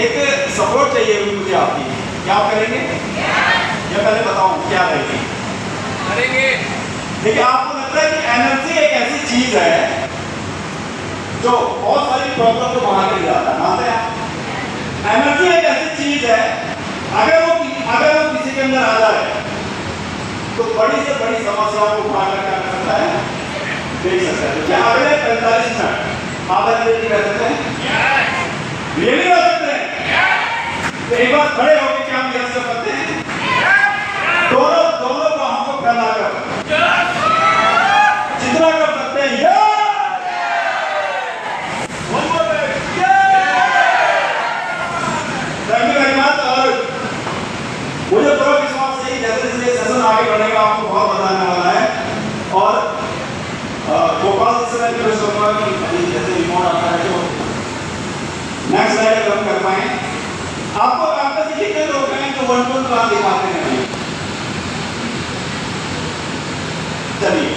एक सपोर्ट चाहिए मुझे आपकी, क्या आप करेंगे? या पहले बताऊं क्या रहेगी? करेंगे। देखिए, आपको लगता है कि एनर्जी एक ऐसी चीज है जो बहुत सारी प्रॉब्लम को बाहर ले जाता है, मानते हैं आप? एनर्जी एक ऐसी चीज है, अगर वो किसी के अंदर आ जाए तो बड़ी से बड़ी समस्याओं को उठा कर क्या कर सकता है, देख सकता है। तो क्या अगले 45 मिनट आप एनर्जी कर सकते हैं? रियली कर सकते हैं? तो एक बार खड़े होकर क्या हम यस कर सकते हैं? दोनों को हमको फैलाकर जितना कर सकते हैं यस। मुझे पूरा विश्वास है जैसे जैसे सेशन आगे बढ़ेगा आपको बहुत मजा आने वाला है। और गोपाल से मैं रिक्वेस्ट करूंगा कि जैसे रिमोट आता है तो नेक्स्ट स्लाइड हम कर पाए। आपको आपका से कितने लोग हैं जो 1-1 प्लान दिखाते हैं? चलिए,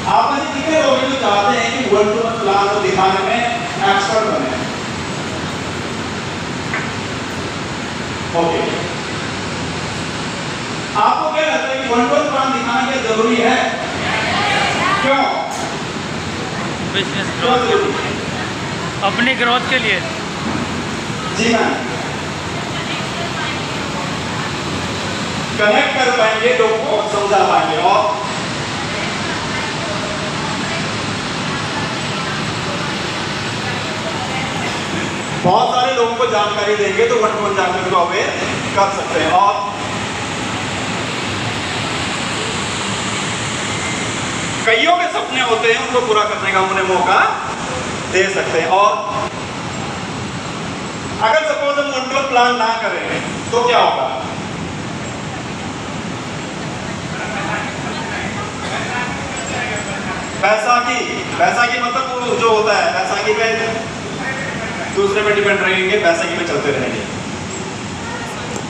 आप में से कितने लोग हैं जो चाहते हैं कि 1-1 प्लान को दिखाने में एक्सपर्ट बने? ओके, आपको क्या लगता है कि 1-1 प्लान दिखाना क्या जरूरी है? क्यों? बिजनेस ग्रोथ, अपनी ग्रोथ के लिए। जी मैम, कनेक्ट कर पाएंगे लोगों को, समझा पाएंगे। और बहुत सारे लोगों को जानकारी देंगे तो 1-1 जानकारी को अवेयर कर सकते हैं। और कईयों के सपने होते हैं, उनको पूरा करने का उन्हें मौका दे सकते हैं। और अगर सपोज हम 1-1 प्लान ना करें तो क्या होगा? बैसाखी मतलब वो जो होता है, बैसाखी पे दूसरे पे डिपेंड रहेंगे, बैसाखी पे चलते रहेंगे।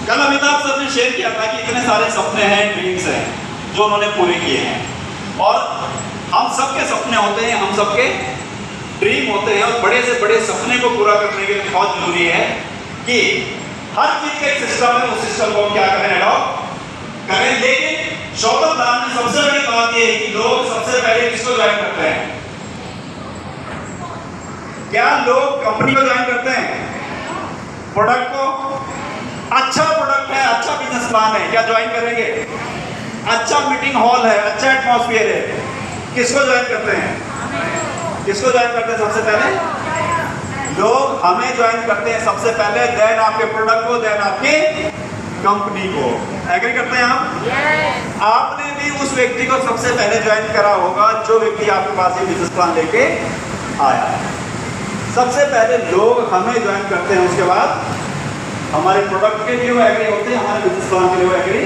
कल अमिताभ सर ने शेयर किया था कि इतने सारे सपने हैं, ड्रीम्स हैं जो उन्होंने पूरे किए हैं। और हम सबके सपने होते हैं, हम सबके ड्रीम होते हैं, और बड़े से बड़े सपने को पूरा करने के लिए बहुत जरूरी है कि हर चीज का एक सिस्टम है, उस सिस्टम को हम क्या करें, अडॉप्ट करें। लेकिन शौकत दान में सबसे बड़ी बात यह है कि लोग सबसे पहले किसको ज्वाइन करते हैं? क्या लोग कंपनी को ज्वाइन करते हैं? प्रोडक्ट को? अच्छा प्रोडक्ट है, अच्छा बिजनेस प्लान है, क्या ज्वाइन करेंगे? अच्छा मीटिंग हॉल है, अच्छा एटमॉस्फेयर है, किसको ज्वाइन करते हैं? किसको ज्वाइन करते हैं? सबसे पहले लोग हमें ज्वाइन करते हैं सबसे पहले, देन आपके प्रोडक्ट को, देन आपकी कंपनी को। एग्री करते हैं आप? yes. आपने भी उस व्यक्ति को सबसे पहले ज्वाइन करा होगा जो व्यक्ति आपके पास ये बिजनेस प्लान लेके आया है। सबसे पहले लोग हमें ज्वाइन करते हैं, उसके बाद हमारे प्रोडक्ट के लिए वो एग्री होते हैं, हमारे बिजनेस प्लान के लिए वो एग्री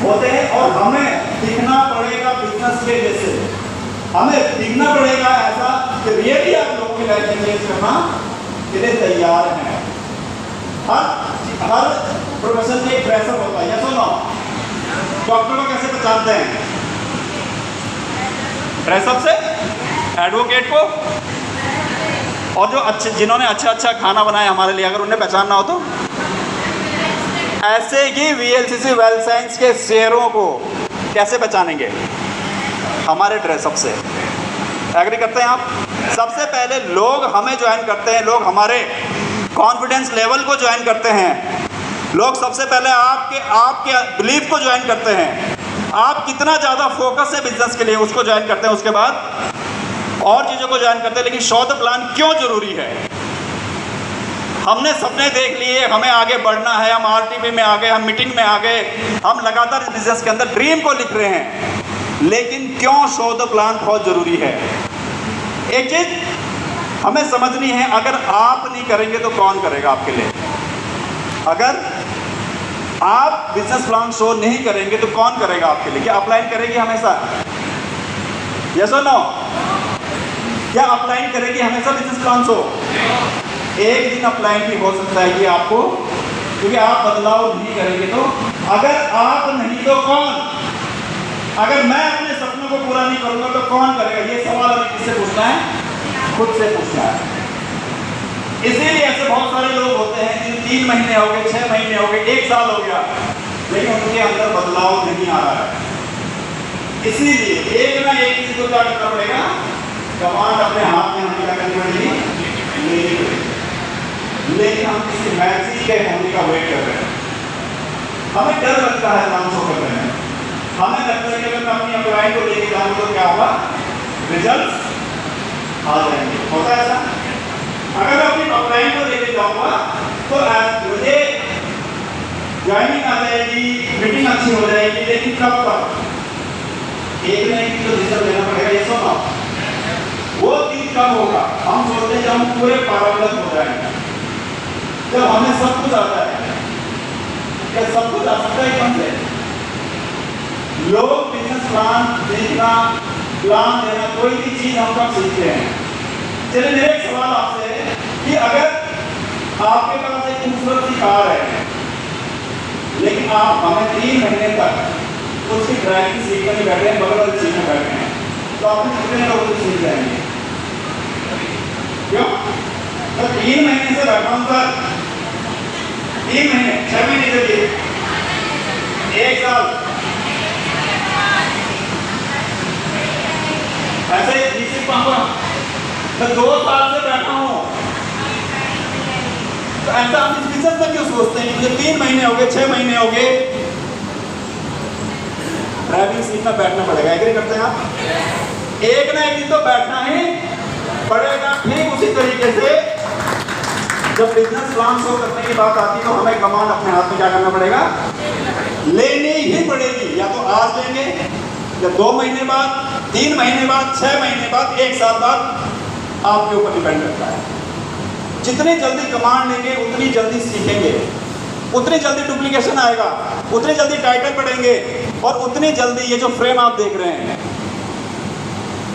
होते हैं। और हमें दिखना पड़ेगा बिजनेस के जैसे, हमें दिखना पड़ेगा ऐसा कि रियली आप लोगों की लाइफ चेंज करना के लिए तैयार हैं। हर प्रोफेशन में एक प्रेशर होता है, या सुनो, डॉक्टर को कैसे पहचानते हैं? ड्रेसअप से, एडवोकेट को, और जो अच्छे जिन्होंने अच्छा खाना बनाया हमारे लिए, अगर उन्हें पहचानना हो तो ऐसे ही VLCC वेल्थ साइंस के शेयरों को कैसे पहचानेंगे? हमारे ड्रेसअप से। एग्री करते हैं आप? सबसे पहले लोग हमें ज्वाइन करते हैं, लोग हमारे कॉन्फिडेंस लेवल को ज्वाइन करते हैं, लोग सबसे पहले आपके बिलीफ को ज्वाइन करते हैं, आप कितना ज़्यादा फोकस है बिजनेस के लिए उसको ज्वाइन करते हैं, उसके बाद और चीज़ों को ज्वाइन करते हैं। लेकिन शो द प्लान क्यों जरूरी है? हमने सपने देख लिए, हमें आगे बढ़ना है, हम RTP में आ गए, हम मीटिंग में आ गए, हम लगातार इस बिजनेस के अंदर ड्रीम को लिख रहे हैं, लेकिन क्यों शो द प्लान बहुत जरूरी है? एक चीज हमें समझनी है, अगर आप नहीं करेंगे तो कौन करेगा आपके लिए? अगर आप बिजनेस प्लान शो नहीं करेंगे तो कौन करेगा आपके लिए? क्या अपलाइन करेगी हमेशा? यस और नो? क्या अपलाइन करेगी हमेशा बिजनेस प्लान शो? एक दिन अपलाइन भी हो सकता है कि आपको, क्योंकि आप बदलाव नहीं करेंगे तो, अगर आप नहीं तो कौन? अगर मैं अपने सपनों को पूरा नहीं करूंगा तो कौन करेगा? ये सवाल हमें किससे पूछना है? खुद से पूछना है। इसीलिए ऐसे बहुत सारे लोग होते हैं जिनकी महीने हो गए, 6 महीने हो गए, 1 साल हो गया, लेकिन उनके अंदर बदलाव नहीं आ रहा है। इसीलिए एक ना एक चीज को क्या करना पड़ेगा, कमांड अपने हाथ में हमें क्या करनी पड़ेगी, लेनी पड़ेगी। लेकिन हम किसी मैजिक के होने का वेट कर रहे हैं। हमें डर लगता है काम शो कर रहे हैं, हमें लगता है कि अगर मैं अपनी अप्लाई को लेके जाऊँ तो क्या होगा, रिजल्ट आ जाएंगे। होता है ऐसा? अगर मैं अपनी अप्लाई को लेके जाऊँगा तो मुझे ज्वाइनिंग आ जाएगी, मीटिंग अच्छी हो जाएगी, लेकिन कब तक? एक ना एक तो रिजल्ट लेना पड़ेगा। ये सुनो, वो दिन कब होगा? हम सोचते हैं जब हम पूरे पारंगत हो जाएंगे, जब हमें सब कुछ आता है। क्या सब कुछ आ सकता है एकदम से? लोग बिजनेस प्लान देखना, प्लान देना, कोई भी चीज हम कब सीखते हैं? चलिए मेरा एक सवाल आपसे है कि अगर आपके पास एक खूबसूरत सी कार है, लेकिन आप हमें 3 महीने तक उसकी ड्राइविंग सीट में बैठे हैं, बगल वाली सीट में बैठे हैं, तो आपने कितने लोगों को सीख जाएंगे? क्यों? तो 3 महीने से बैठा हूं सर, 3 महीने, 6 महीने चलिए, 1 साल, ऐसे ही सीख पाऊंगा। मैं 2 साल से बैठा हूं, तो ऐसा हम इस बिजनेस में क्यों सोचते हैं? मुझे 3 महीने हो गए, 6 महीने हो गए, ड्राइविंग सीट में बैठना पड़ेगा। एग्री करते हैं आप? एक ना एक दिन तो बैठना ही पड़ेगा। ठीक उसी तरीके से जब बिजनेस प्लान शो करने की बात आती है तो हमें कमांड अपने हाथ में क्या करना पड़ेगा, लेनी ही पड़ेगी। या तो आज लेंगे, या 2 महीने बाद, 3 महीने बाद, 6 महीने बाद, 1 साल बाद, आपके ऊपर डिपेंड करता है। जितनी जल्दी कमांड लेंगे उतनी जल्दी सीखेंगे, उतनी जल्दी डुप्लीकेशन आएगा, उतनी जल्दी टाइटल बढ़ेंगे, और उतनी जल्दी ये जो फ्रेम आप देख रहे हैं,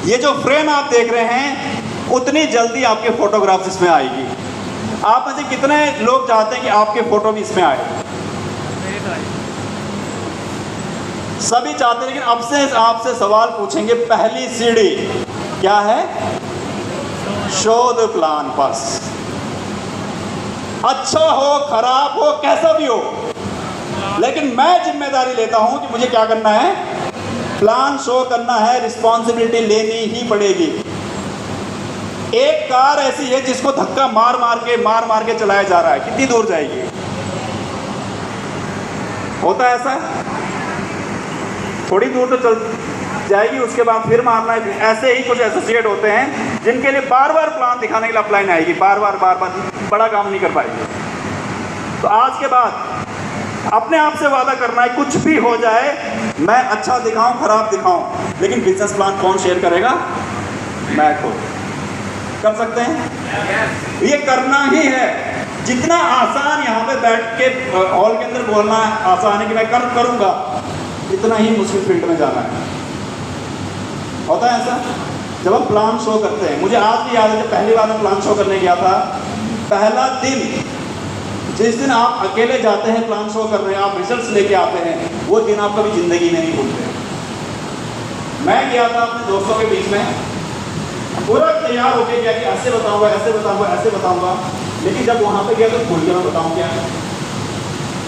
ये जो फ्रेम आप देख रहे हैं, उतनी जल्दी आपके फोटोग्राफ्स इसमें आएगी। आप में से कितने लोग चाहते हैं कि आपके फोटो भी इसमें आए? सभी चाहते हैं, लेकिन अब से आपसे सवाल पूछेंगे। पहली सीढ़ी क्या है? शो द प्लान बस। अच्छा हो, खराब हो, कैसा भी हो, लेकिन मैं जिम्मेदारी लेता हूं कि मुझे क्या करना है, प्लान शो करना है, रिस्पॉन्सिबिलिटी लेनी ही पड़ेगी। एक कार ऐसी है जिसको धक्का मार मार के चलाया जा रहा है, कितनी दूर जाएगी? होता है ऐसा? थोड़ी दूर तो चल जाएगी, उसके बाद फिर मारना है। ऐसे ही कुछ एसोसिएट होते हैं जिनके लिए बार बार प्लान दिखाने के लिए अपलाइन आएगी, बार बार बड़ा काम नहीं कर पाएगी। तो आज के बाद अपने आप से वादा करना है, कुछ भी हो जाए, मैं अच्छा दिखाऊं, खराब दिखाऊं, लेकिन बिजनेस प्लान कौन शेयर करेगा? मैं खुद। कर सकते हैं? ये करना ही है। जितना आसान यहाँ पे बैठ के हॉल के अंदर बोलना आसान है कि मैं करूँगा, इतना ही मुश्किल फील्ड में जाना है। होता है ऐसा? जब हम प्लान शो करते हैं, मुझे आज भी याद है जब पहली बार मैं प्लान शो करने गया था, पहला दिन, जिस दिन आप अकेले जाते हैं प्लान शो कर रहे हैं, आप रिजल्ट्स लेके आते हैं, वो दिन आप कभी जिंदगी में नहीं भूलते। मैं गया था अपने दोस्तों के बीच में, पूरा तैयार होके गया कि ऐसे बताऊंगा, ऐसे बताऊंगा, ऐसे बताऊंगा, लेकिन जब वहाँ पे गया तो भूल गया मैं बताऊँ क्या।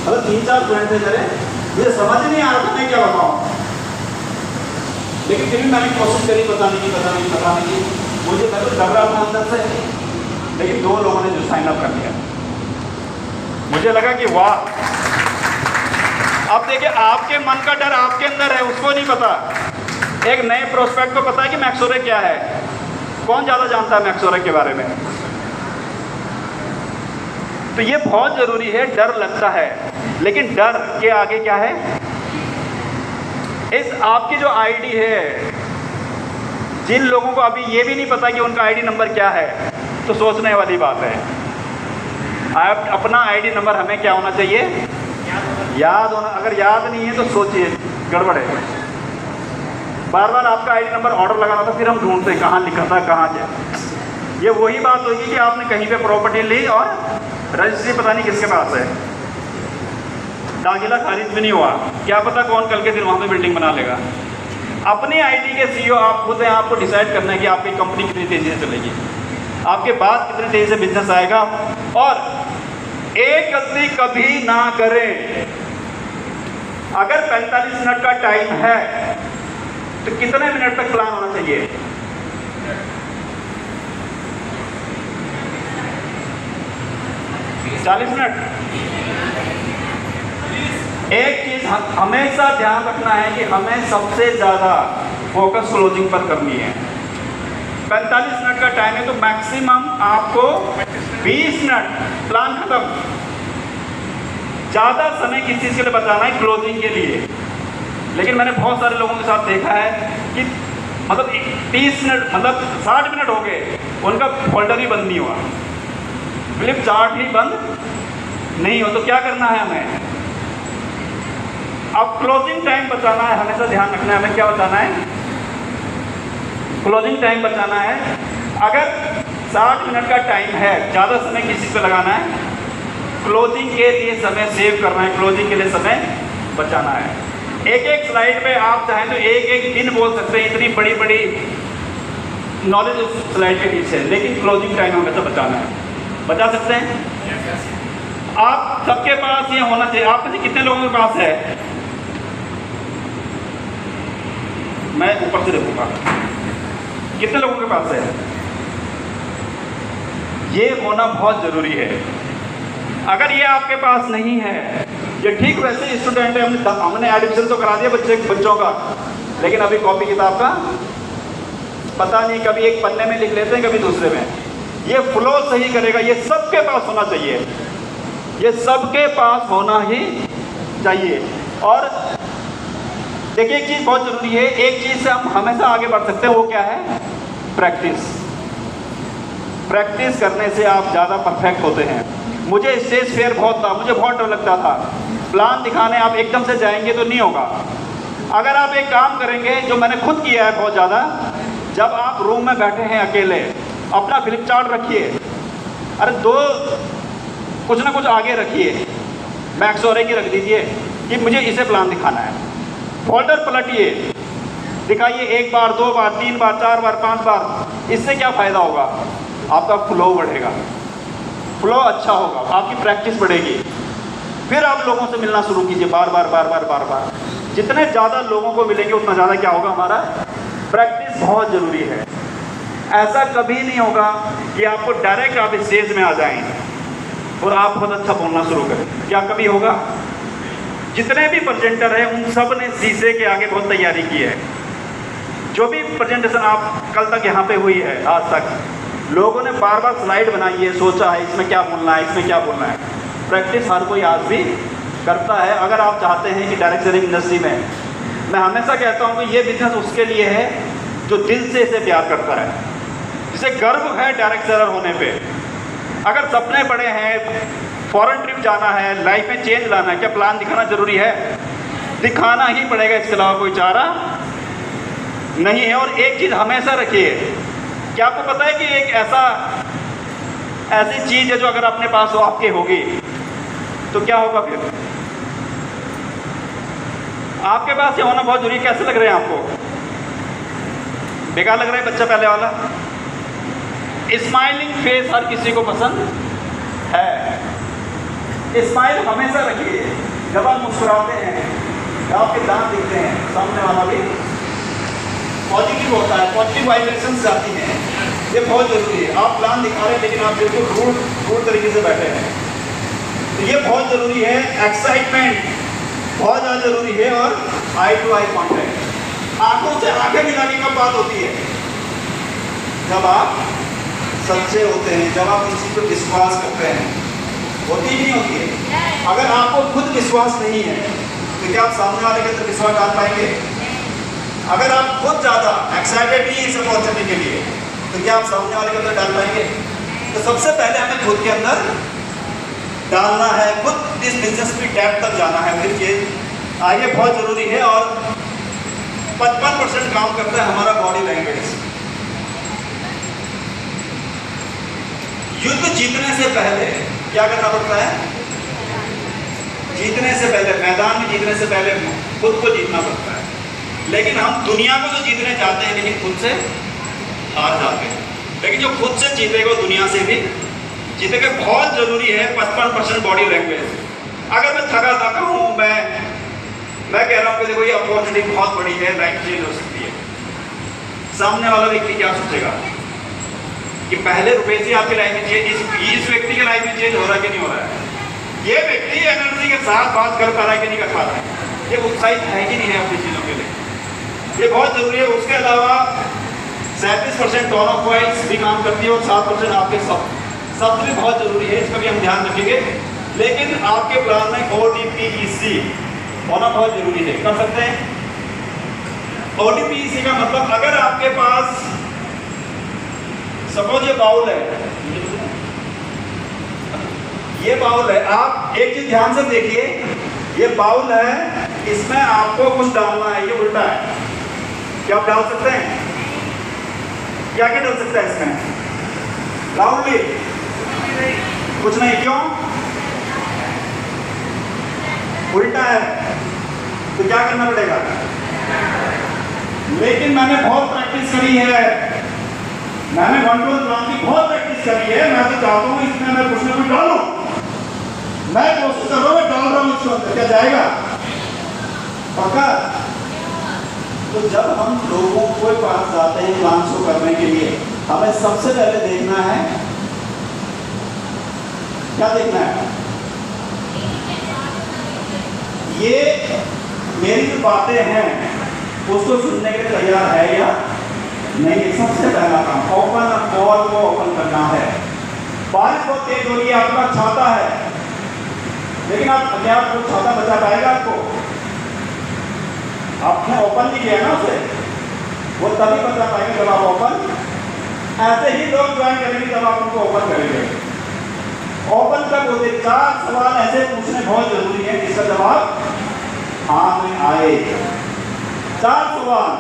अगर 3-4 फ्रेंड थे मेरे, मुझे समझ नहीं आ रहा था मैं क्या बताऊँ, लेकिन फिर भी मैंने कोशिश करी बताने की। मुझे मैं तो डर रहा था अंदर से, लेकिन 2 लोगों ने जो साइन अप कर लिया, मुझे लगा कि वाह। अब देखिए, आपके मन का डर आपके अंदर है, उसको नहीं पता। एक नए प्रोस्पेक्ट को पता है कि मैक्सोरे क्या है। कौन ज़्यादा जानता है मैक्सोरे के बारे में? तो ये बहुत ज़रूरी है। डर लगता है, लेकिन डर के आगे क्या है? इस आपकी जो आईडी है, जिन लोगों को अभी ये भी नहीं पता कि उनका आईडी नंबर क्या है, तो सोचने वाली बात है। आप अपना आईडी नंबर हमें क्या होना चाहिए? याद होना। अगर याद नहीं है तो सोचिए, गड़बड़ है। बार बार आपका आईडी नंबर ऑर्डर लगाना था, फिर हम ढूंढते कहाँ लिखा था, कहाँ जाए। ये वही बात होगी कि आपने कहीं पे प्रॉपर्टी ली और रजिस्ट्री पता नहीं किसके पास है, दाखिला खारिज भी नहीं हुआ, क्या पता कौन कल के दिन वहाँ पे बिल्डिंग बना लेगा। अपनी आईडी के सीईओ आप खुद हैं, आपको डिसाइड करना है कि आपकी कंपनी कितनी तेज़ी से चलेगी, आपके बाद कितनी तेज़ी से बिजनेस आएगा। और एक गलती कभी ना करें। अगर 45 मिनट का टाइम है तो कितने मिनट तक प्लान होना चाहिए? 40 मिनट। एक चीज हमेशा ध्यान रखना है कि हमें सबसे ज्यादा फोकस क्लोजिंग पर करनी है। 45 मिनट का टाइम है तो मैक्सिमम आपको 20 मिनट, प्लान खत्म। ज्यादा समय किस चीज के लिए बचाना है? क्लोजिंग के लिए। लेकिन मैंने बहुत सारे लोगों के साथ देखा है कि मतलब 30 मिनट, मतलब 60 मिनट हो गए, उनका फोल्डर ही बंद नहीं हुआ, फ्लिप चार्ट ही बंद नहीं हो। तो क्या करना है हमें? अब क्लोजिंग टाइम बचाना है, हमेशा ध्यान रखना है हमें क्या बचाना है? क्लोजिंग टाइम बचाना है। अगर 60 मिनट का टाइम है, ज़्यादा समय किस चीज़ पे लगाना है? क्लोजिंग के लिए समय सेव करना है, क्लोजिंग के लिए समय बचाना है। एक एक स्लाइड पे आप चाहें तो एक एक दिन बोल सकते हैं, इतनी बड़ी बड़ी नॉलेज उस स्लाइड के पीछे है, लेकिन क्लोजिंग टाइम हमेशा बचाना है। बचा सकते हैं? आप सबके पास ये होना चाहिए। आप में से कितने लोगों के पास है? मैं ऊपर से देखूंगा कितने लोगों के पास है। ये होना बहुत जरूरी है। अगर ये आपके पास नहीं है, ये ठीक वैसे स्टूडेंट है, हमने एडमिशन तो करा दिया बच्चों का, लेकिन अभी कॉपी किताब का पता नहीं, कभी एक पन्ने में लिख लेते हैं, कभी दूसरे में। ये फ्लो सही करेगा, ये सबके पास होना चाहिए, ये सबके पास होना ही चाहिए। और देखिए एक चीज़ बहुत ज़रूरी है, एक चीज़ से हम हमेशा आगे बढ़ सकते हैं, वो क्या है? प्रैक्टिस। प्रैक्टिस करने से आप ज़्यादा परफेक्ट होते हैं। मुझे स्टेज फेयर बहुत था, मुझे बहुत डर लगता था। प्लान दिखाने आप एकदम से जाएंगे तो नहीं होगा। अगर आप एक काम करेंगे जो मैंने खुद किया है बहुत ज़्यादा, जब आप रूम में बैठे हैं अकेले, अपना फ्लिप चार्ट रखिए, अरे दो कुछ ना कुछ आगे रखिए, मैक्स और की रख दीजिए कि मुझे इसे प्लान दिखाना है। फोल्डर पलटिए, दिखाइए 1 बार 2 बार 3 बार 4 बार 5 बार। इससे क्या फ़ायदा होगा? आपका फ्लो बढ़ेगा, फ्लो अच्छा होगा, आपकी प्रैक्टिस बढ़ेगी। फिर आप लोगों से मिलना शुरू कीजिए, बार बार बार बार बार बार। जितने ज़्यादा लोगों को मिलेंगे उतना ज़्यादा क्या होगा? हमारा प्रैक्टिस बहुत ज़रूरी है। ऐसा कभी नहीं होगा कि आपको डायरेक्ट आप स्टेज में आ जाएं और आप बहुत अच्छा बोलना शुरू करें। क्या कभी होगा? जितने भी प्रेजेंटर हैं उन सब ने शीशे के आगे बहुत तैयारी की है। जो भी प्रेजेंटेशन आप कल तक यहाँ पे हुई है, आज तक लोगों ने बार बार स्लाइड बनाई है, सोचा है इसमें क्या बोलना है, इसमें क्या बोलना है। प्रैक्टिस हर कोई आज भी करता है। अगर आप चाहते हैं कि डायरेक्ट सेलिंग इंडस्ट्री में, मैं हमेशा कहता हूँ कि ये बिजनेस उसके लिए है जो दिल से इसे प्यार करता है, जिसे गर्व है डायरेक्ट सेलर होने पे। अगर सपने बड़े हैं, फॉरेन ट्रिप जाना है, लाइफ में चेंज लाना है, क्या प्लान दिखाना जरूरी है? दिखाना ही पड़ेगा, इसके अलावा कोई चारा नहीं है। और एक चीज़ हमेशा रखिए, क्या आपको पता है कि एक ऐसी चीज़ है जो अगर अपने पास हो, आपके होगी, तो क्या होगा फिर? आपके पास ये होना बहुत जरूरी। कैसे लग रहे हैं आपको? बेकार लग रहा है बच्चा पहले वाला? स्माइलिंग फेस हर किसी को पसंद है। स्माइल हमेशा रखिए। जब आप मुस्कुराते हैं, जब आपके दांत दिखते हैं, सामने वाला भी पॉजिटिव होता है, पॉजिटिव वाइब्रेशंस जाती हैं। ये बहुत ज़रूरी है। आप प्लान दिखा रहे हैं लेकिन आप बिल्कुल रूड तरीके से बैठे हैं, तो ये बहुत ज़रूरी है। एक्साइटमेंट बहुत ज़्यादा ज़रूरी है। और आई टू आई कॉन्टैक्ट, आंखों से आंखें मिलाने की बात होती है जब आप सच्चे होते हैं, जब आप किसी पर विश्वास करते हैं। होती ही नहीं होती है। अगर आपको खुद विश्वास नहीं है तो क्या आप सामने वाले के अंदर विश्वास डाल पाएंगे? अगर आप खुद ज़्यादा एक्साइटेड नहीं है इस अपॉर्चुनिटी के लिए, तो क्या आप सामने वाले के अंदर डाल पाएंगे? तो सबसे पहले हमें खुद के अंदर डालना है, खुद इस बिजनेस की डेप्थ तक जाना है, फिर चेंज आगे बहुत ज़रूरी है। और 55% काम करता है हमारा बॉडी लैंग्वेज। युद्ध जीतने से पहले क्या करना पड़ता है? जीतने से पहले, मैदान में जीतने से पहले खुद को जीतना पड़ता है। लेकिन हम दुनिया को तो जीतने चाहते हैं, लेकिन खुद से हार जाते हैं। लेकिन जो खुद से जीतेगा वो दुनिया से भी जितने के बहुत जरूरी है 55% बॉडी लैंग्वेज। अगर मैं थका हूँ, मैं कह रहा हूँ कि देखो ये अपॉर्चुनिटी बहुत बड़ी है, लाइफ चेंज हो सकती है। सामने वाला व्यक्ति क्या सोचेगा कि पहले रुपए से आपकी लाइफ में चेंज, इस व्यक्ति की लाइफ में चेंज हो रहा है कि नहीं हो रहा है? ये व्यक्ति एनर्जी के साथ बात कर पा रहा है कि नहीं कर पा रहा है? ये उत्साहित है कि नहीं है अपनी चीज़ों के लिए? ये बहुत जरूरी है। उसके अलावा 37% टोन ऑफ वॉइस भी काम करती है और 7% आपके शब्द भी बहुत जरूरी है, इसका भी हम ध्यान रखेंगे। लेकिन आपके प्लान में ODPEC होना बहुत जरूरी है। कर सकते हैं? ODPEC का मतलब अगर आपके पास सपोज ये बाउल है, ये बाउल है, आप एक चीज ध्यान से देखिए, ये बाउल है, इसमें आपको कुछ डालना है, ये उल्टा है, क्या आप डाल सकते हैं? क्या क्या डाल सकते हैं इसमें? लाउडली कुछ नहीं, क्यों? उल्टा है, तो क्या करना पड़ेगा? लेकिन मैंने बहुत प्रैक्टिस करी है, मैंने 1-2 प्लान की बहुत प्रैक्टिस करी है, मैं तो चाहता हूँ इसमें मैं कुछ ना कुछ डालूं, मैं कोशिश कर रहा हूँ, मैं डाल रहा हूँ इसको अंदर, क्या जाएगा? पक्का? तो जब हम लोगों के पास जाते हैं प्लान शो करने के लिए, हमें सबसे पहले देखना है, क्या देखना है? ये मेरी जो बातें हैं उसको सुनने के लिए तैयार है या नहीं? सबसे पहला काम ओपन कॉल को ओपन करना है। बारिश बहुत तेज हो रही है, आपका छाता है, लेकिन आप क्या आपको छाता बचा पाएगा? आपने ओपन नहीं किया ना उसे, वो तभी बचा पाएंगे जब आप ओपन। ऐसे ही लोग ज्वाइन करेंगे जब आप उनको ओपन करेंगे। ओपन कब होते? 4 सवाल ऐसे पूछने बहुत जरूरी है जिसका जवाब हाँ में आए। 4 सवाल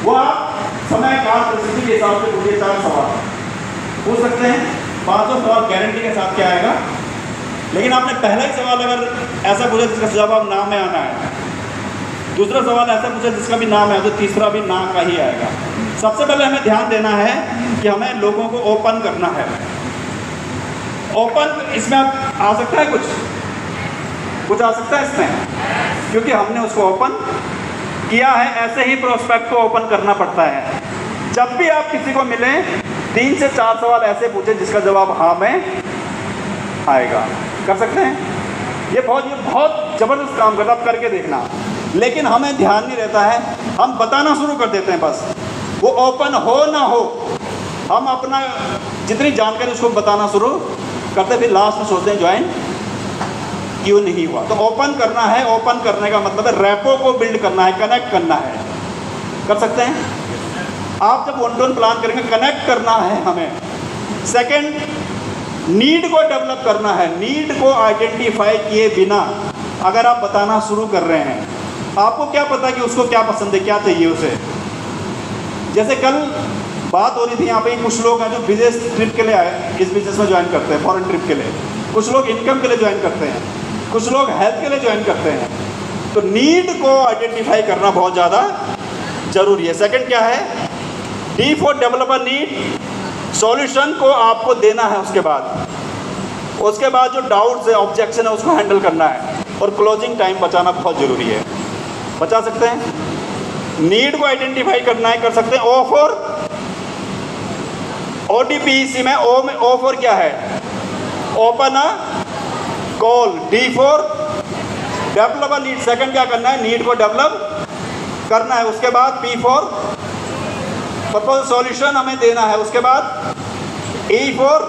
वो आप समय काल परिस्थिति के हिसाब से पूछिए। 4 सवाल पूछ सकते हैं, 5 सवाल गारंटी के साथ क्या आएगा। लेकिन आपने पहला ही सवाल अगर ऐसा पूछा जिसका जवाब ना में आना है, दूसरा सवाल ऐसा पूछा जिसका भी नाम है, तो तीसरा भी ना का ही आएगा। सबसे पहले हमें ध्यान देना है कि हमें लोगों को ओपन करना है। ओपन इसमें आ सकता है, कुछ आ सकता है इसमें, क्योंकि हमने उसको ओपन किया है। ऐसे ही प्रोस्पेक्ट को ओपन करना पड़ता है। जब भी आप किसी को मिलें 3 से 4 सवाल ऐसे पूछे जिसका जवाब हाँ में आएगा। कर सकते हैं? ये बहुत ज़बरदस्त काम करता है, आप करके देखना। लेकिन हमें ध्यान नहीं रहता है, हम बताना शुरू कर देते हैं बस, वो ओपन हो ना हो हम अपना जितनी जानकारी उसको बताना शुरू करते, फिर लास्ट में सोचते हैं ज्वाइन क्यों नहीं हुआ। तो ओपन करना है। ओपन करने का मतलब है रैपो को बिल्ड करना है, कनेक्ट करना है। कर सकते हैं? आप जब 1-to-1 प्लान करेंगे, कनेक्ट करना है हमें। सेकंड, नीड को डेवलप करना है। नीड को आइडेंटिफाई किए बिना अगर आप बताना शुरू कर रहे हैं, आपको क्या पता कि उसको क्या पसंद है, क्या चाहिए उसे। जैसे कल बात हो रही थी यहाँ पे, कुछ लोग हैं जो बिजनेस ट्रिप के लिए आए, इस बिजनेस में ज्वाइन करते हैं, फॉरेन ट्रिप के लिए। कुछ लोग इनकम के लिए ज्वाइन करते हैं, कुछ लोग हेल्थ के लिए ज्वाइन करते हैं। तो नीड को आइडेंटिफाई करना बहुत ज़्यादा जरूरी है। सेकंड क्या है? D for developer need, solution को आपको देना है। उसके बाद जो डाउट्स है, ऑब्जेक्शन है, उसको हैंडल करना है। और क्लोजिंग टाइम बचाना बहुत ज़रूरी है। बचा सकते हैं? नीड को आइडेंटिफाई करना है, कर सकते हैं। ओ फॉर ODPEC में ओ फॉर क्या है? Open a call. D for developer need, second क्या करना है? नीड को डेवलप करना है। उसके बाद P फॉर प्रपोज, सॉल्यूशन हमें देना है। उसके बाद E फॉर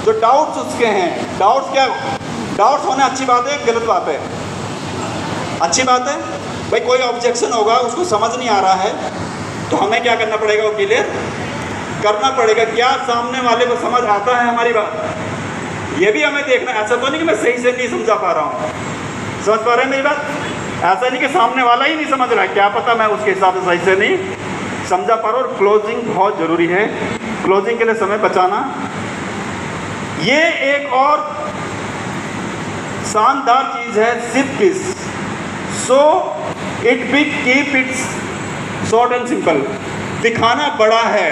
जो डाउट्स उसके हैं। डाउट्स क्या? डाउट्स होना अच्छी बात है, गलत बात है? अच्छी बात है भाई। कोई ऑब्जेक्शन होगा, उसको समझ नहीं आ रहा है, तो हमें क्या करना पड़ेगा? वो क्लियर करना पड़ेगा। क्या सामने वाले को समझ आता है हमारी बात? ये भी हमें देखना। ऐसा तो नहीं कि मैं सही से नहीं समझा पा रहा हूँ। समझ पा रहे हैं मेरी बात? ऐसा नहीं कि सामने वाला ही नहीं समझ रहा है, क्या पता मैं उसके हिसाब से सही से नहीं समझा पा रहा हूँ। और क्लोजिंग बहुत ज़रूरी है, क्लोजिंग के लिए समय बचाना। ये एक और शानदार चीज़ है, सिप किस। So it be keep its short and simple. दिखाना बड़ा है,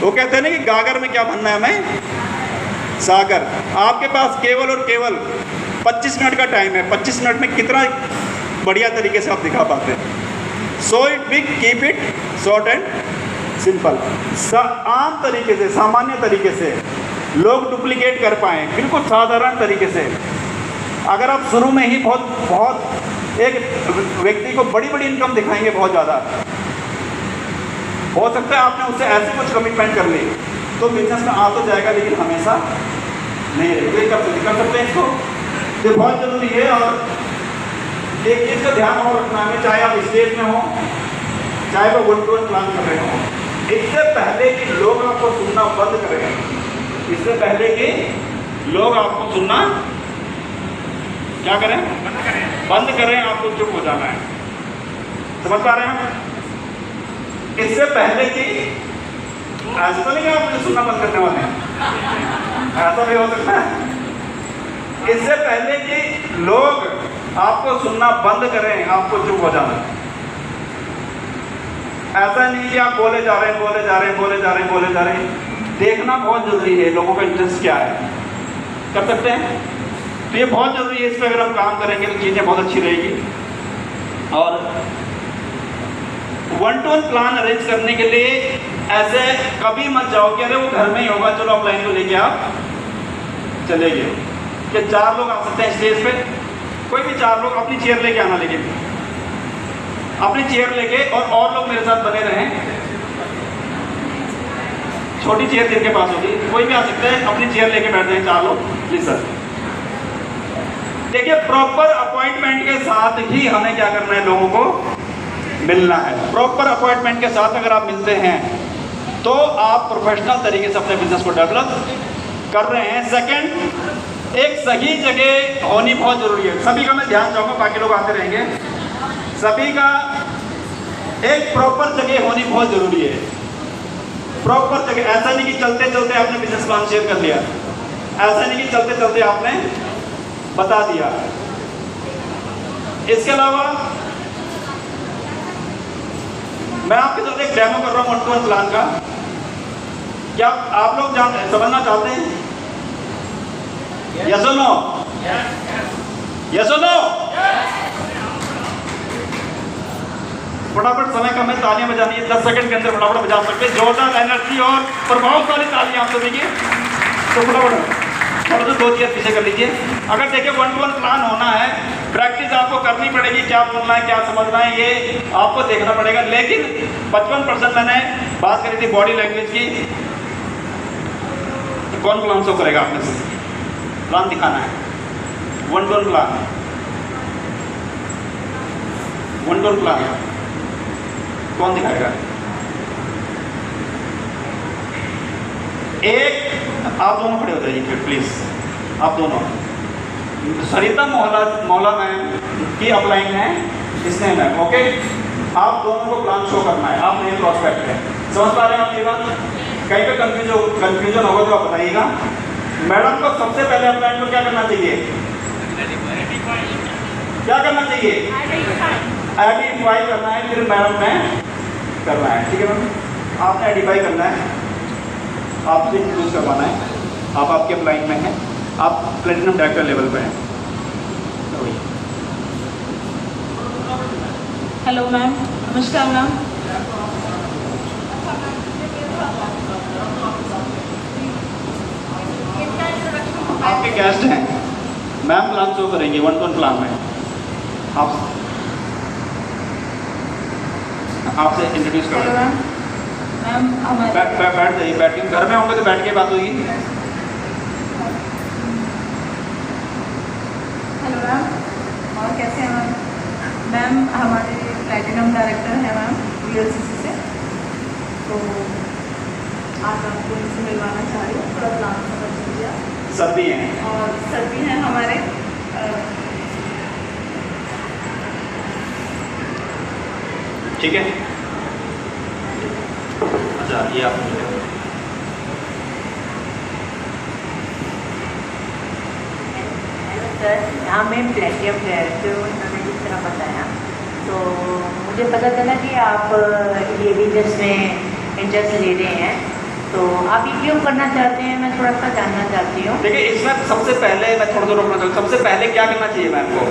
वो कहते हैं ना कि गागर में क्या बनना है हमें, सागर। आपके पास केवल और केवल 25 मिनट का टाइम है। 25 मिनट में कितना बढ़िया तरीके से आप दिखा पाते हैं। So it we keep it short and simple. आम तरीके से, सामान्य तरीके से लोग डुप्लीकेट कर पाएँ, बिल्कुल साधारण तरीके से। अगर आप शुरू में ही बहुत एक व्यक्ति को बड़ी बड़ी इनकम दिखाएंगे, बहुत ज़्यादा, हो सकता है आपने उससे ऐसे कुछ कमिटमेंट कर ली तो बिजनेस में आ तो जाएगा, लेकिन हमेशा नहीं रहेगा। कर सकते हैं इसको, ये बहुत ज़रूरी है। और एक चीज़ का ध्यान और रखना है, चाहे आप स्टेज में हो, चाहे वो वन टू वन प्लान कर रहे हो, इससे पहले कि लोग आपको सुनना बंद करें, इससे पहले कि लोग आपको सुनना क्या करें, बंद करें, आपको चुप हो जाना है। समझ पा रहे हैं? इससे पहले कि ऐसा तो नहीं कि आप मुझे सुनना बंद करने वाले हैं, ऐसा भी हो सकता है। इससे पहले कि लोग आपको सुनना बंद करें, आपको चुप हो जाना है। ऐसा नहीं कि आप बोले जा रहे हैं, बोले जा रहे हैं, बोले जा रहे हैं, बोले जा रहे हैं। देखना बहुत जरूरी है लोगों का इंटरेस्ट क्या है। कर सकते हैं, तो ये बहुत ज़रूरी है। इस पर अगर हम काम करेंगे तो चीज़ें बहुत अच्छी रहेगी। और one two one plan arrange करने के लिए ऐसे कभी मत जाओ कि अरे वो घर में ही होगा, चलो अपलाइन को लेके आप चले गए। कि 4 लोग आ सकते हैं स्टेज पे, कोई भी 4 लोग अपनी चेयर लेके आना, लेकिन अपनी चेयर लेके, और लोग मेरे साथ बने रहें। छोटी चेयर जिनके पास होगी, कोई भी आ सकता है, अपनी चेयर लेके बैठ जाए 4 लोग। जी सर। देखिए, प्रॉपर अपॉइंटमेंट के साथ ही हमें क्या करना है, लोगों को मिलना है। प्रॉपर अपॉइंटमेंट के साथ अगर आप मिलते हैं तो आप प्रोफेशनल तरीके से अपने बिजनेस को डेवलप कर रहे हैं। सेकंड, एक सही जगह होनी बहुत ज़रूरी है। सभी का मैं ध्यान चाहूँगा, बाकी लोग आते रहेंगे। सभी का एक प्रॉपर जगह होनी बहुत ज़रूरी है। प्रॉपर जगह, ऐसा नहीं कि चलते चलते आपने बिजनेस प्लान शेयर कर लिया, ऐसा नहीं कि चलते चलते आपने बता दिया। इसके अलावा मैं आपके साथ एक डेमो कर रहा हूँ वन टू वन प्लान का। क्या आप लोग समझना चाहते हैं? यस और नो? यस और नो? फटाफट, समय कम है, तालियां बजानी है 10 सेकंड के अंदर, फटाफट बजा सकते हैं। जोरदार एनर्जी और प्रभावशाली तालियां आप सभी की। तो फटाफट थोड़ा सा 2 चीज़ पीछे कर लीजिए। अगर देखिए वन टू वन प्लान होना है, प्रैक्टिस आपको करनी पड़ेगी, क्या बोलना है, क्या समझना है, ये आपको देखना पड़ेगा। लेकिन 55% मैंने बात करी थी बॉडी लैंग्वेज की। तो कौन प्लान शो करेगा आपने से? प्लान दिखाना है, one two one plan, one two one plan कौन दिखाएगा? एक आप दोनों खड़े हो जाइए फिर प्लीज, आप दोनों। सरिता मौला मैम की अपलाइन है, इसने मैम, ओके। आप दोनों को प्लान शो करना है, आप नए प्रोस्पेक्ट है। समझ पा रहे हैं आप ये बात? कहीं पे कंफ्यूजन होगा तो आप बताइएगा। मैडम को सबसे पहले अपलाइन को क्या करना चाहिए? क्या करना चाहिए? आइडेंटिफाई करना है, फिर मैडम में करना है। ठीक है मैम, आपने आइडेंटिफाई करना है, आपसे इंट्रोड्यूस करवाना है। आप आपके अपलाइन में हैं, आप प्लेटिनम डायरेक्टर लेवल पे हैं। हेलो मैम, नमस्कार मैम। आपके गेस्ट हैं मैम, प्लान शो करेंगे वन टू वन प्लान में। आपसे इंट्रोड्यूस करो मैम। हमारे बैठ जाइए, बैठ के घर में होंगे तो बैठ के बात होगी। हेलो मैम, और कैसे हैं मैम? मैम हमारे प्लैटिनम डायरेक्टर हैं मैम, VLCC से। तो आज आपको इनसे मिलवाना चाह रही हूँ, थोड़ा प्लान समझ लीजिए। सर भी हैं और सर भी हैं हमारे। ठीक है। अच्छा, ये आप सर, यहाँ मैं प्लेटिनम डायरेक्टर हूँ, उन्होंने जिस तरह बताया। तो मुझे पता चला कि आप ये बिजनेस में इंटरेस्ट ले रहे हैं। तो आप ये क्यों करना चाहते हैं, मैं थोड़ा सा जानना चाहती हूँ। देखिए इसमें सबसे पहले मैं थोड़ा सा रोकना चाहूँ, सबसे पहले क्या करना चाहिए मैम को,